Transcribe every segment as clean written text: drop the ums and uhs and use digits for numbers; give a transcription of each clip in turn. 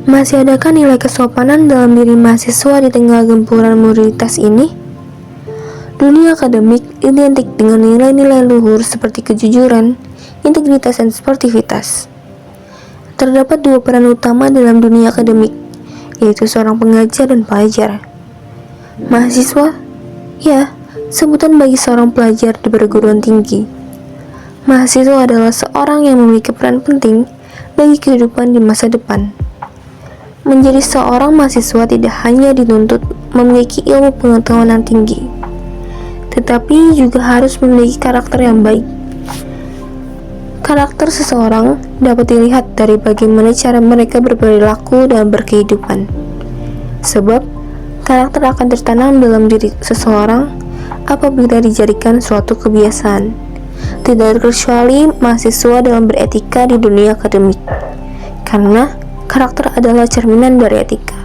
Masih adakah nilai kesopanan dalam diri mahasiswa di tengah gempuran mobilitas ini? Dunia akademik identik dengan nilai-nilai luhur seperti kejujuran, integritas, dan sportivitas. Terdapat dua peran utama dalam dunia akademik, yaitu seorang pengajar dan pelajar. Mahasiswa, ya, sebutan bagi seorang pelajar di perguruan tinggi. Mahasiswa adalah seorang yang memiliki peran penting bagi kehidupan di masa depan. Menjadi seorang mahasiswa tidak hanya dituntut memiliki ilmu pengetahuan yang tinggi, tetapi juga harus memiliki karakter yang baik. Karakter seseorang dapat dilihat dari bagaimana cara mereka berperilaku dalam berkehidupan. Sebab, karakter akan tertanam dalam diri seseorang apabila dijadikan suatu kebiasaan. Tidak terkecuali mahasiswa dalam beretika di dunia akademik, karena karakter adalah cerminan dari etika.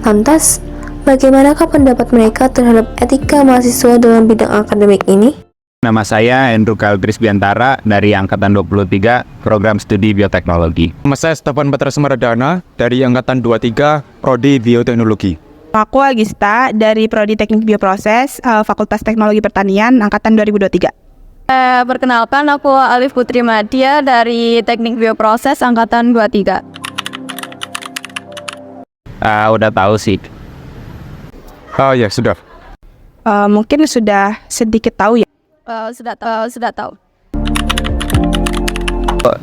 Lantas, bagaimanakah pendapat mereka terhadap etika mahasiswa dalam bidang akademik ini? Nama saya Andrew Kaldris Biantara dari Angkatan 23, Program Studi Bioteknologi. Nama saya Stefan Batra Semaradana dari Angkatan 23, Prodi Bioteknologi. Aku Agista dari Prodi Teknik Bioproses, Fakultas Teknologi Pertanian, Angkatan 2023. Perkenalkan, aku Alif Putri Madya dari Teknik Bioproses, Angkatan 23. Udah tahu sih. Ya sudah. Mungkin sudah sedikit tahu ya. Sudah tahu.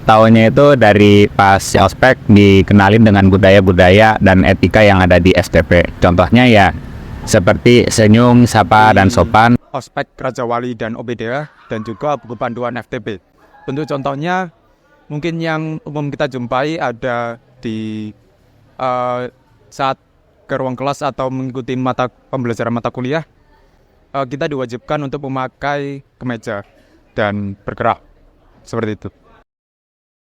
Tahunya itu dari pas ospek dikenalin dengan budaya-budaya dan etika yang ada di FTP. Contohnya ya seperti senyum, sapa, dan sopan. Ospek Raja Wali dan OBDA dan juga buku panduan FTP. Bentuk contohnya mungkin yang umum kita jumpai ada di saat ke ruang kelas atau mengikuti pembelajaran mata kuliah, kita diwajibkan untuk memakai kemeja dan bergerak seperti itu.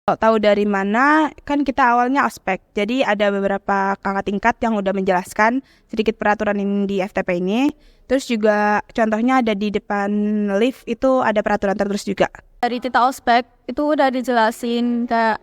Tahu dari mana, kan kita awalnya ospek. Jadi ada beberapa kakak tingkat yang udah menjelaskan sedikit peraturan ini di FTP ini. Terus juga contohnya ada di depan lift itu ada peraturan tertulis juga. Dari titik ospek itu udah dijelasin kayak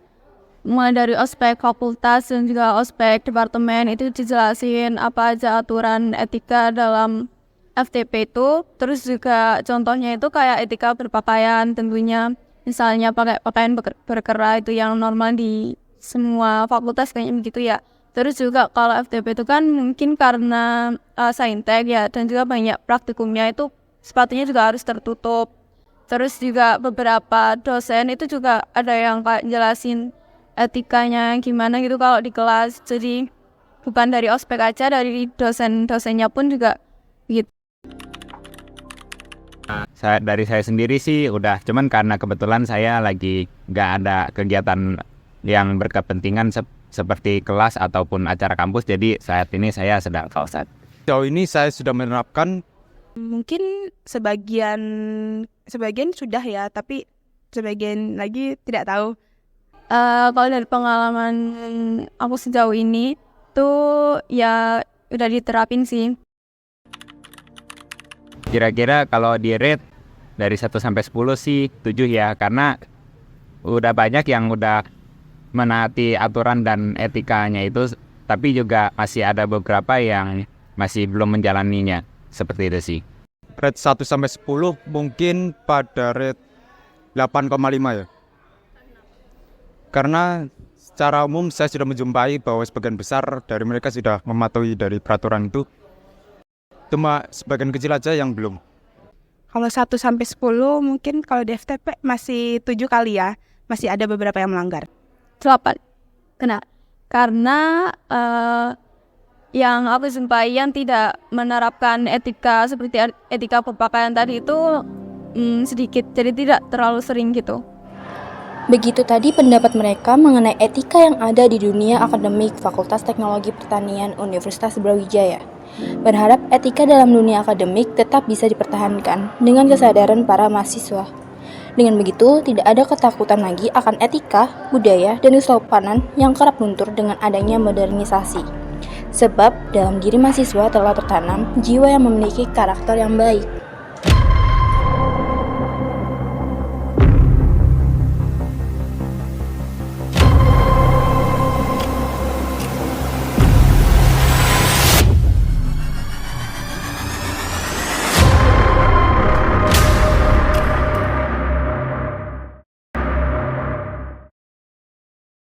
mulai dari ospek fakultas dan juga ospek departemen itu dijelasin apa aja aturan etika dalam FTP itu. Terus juga contohnya itu kayak etika berpakaian tentunya. Misalnya pakai pakaian berkerah itu yang normal di semua fakultas kayaknya begitu ya. Terus juga kalau FTP itu kan mungkin karena saintek ya, dan juga banyak praktikumnya itu sepatunya juga harus tertutup. Terus juga beberapa dosen itu juga ada yang kayak jelasin etikanya gimana gitu kalau di kelas. Jadi bukan dari ospek aja, dari dosen-dosennya pun juga gitu. Dari saya sendiri sih udah, cuman karena kebetulan saya lagi nggak ada kegiatan yang berkepentingan seperti kelas ataupun acara kampus, jadi saat ini saya sedang pausat. Sejauh ini saya sudah menerapkan. Mungkin sebagian sudah ya, tapi sebagian lagi tidak tahu. Kalau dari pengalaman aku sejauh ini tuh ya udah diterapin sih. Kira-kira kalau di rate dari 1 sampai 10 sih 7 ya, karena udah banyak yang udah menaati aturan dan etikanya itu, tapi juga masih ada beberapa yang masih belum menjalaninya. Seperti itu sih. Rate 1 sampai 10 mungkin pada rate 8,5 ya. Karena secara umum saya sudah menjumpai bahwa sebagian besar dari mereka sudah mematuhi dari peraturan itu. Cuma sebagian kecil aja yang belum. Kalau 1 sampai 10 mungkin kalau di FTP masih 7 kali ya. Masih ada beberapa yang melanggar. 8. Kenapa? Karena yang aku jumpai yang tidak menerapkan etika seperti etika berpakaian tadi itu sedikit, jadi tidak terlalu sering gitu. Begitu tadi pendapat mereka mengenai etika yang ada di dunia akademik Fakultas Teknologi Pertanian Universitas Brawijaya. Berharap etika dalam dunia akademik tetap bisa dipertahankan dengan kesadaran para mahasiswa. Dengan begitu, tidak ada ketakutan lagi akan etika, budaya, dan kesopanan yang kerap luntur dengan adanya modernisasi. Sebab dalam diri mahasiswa telah tertanam jiwa yang memiliki karakter yang baik.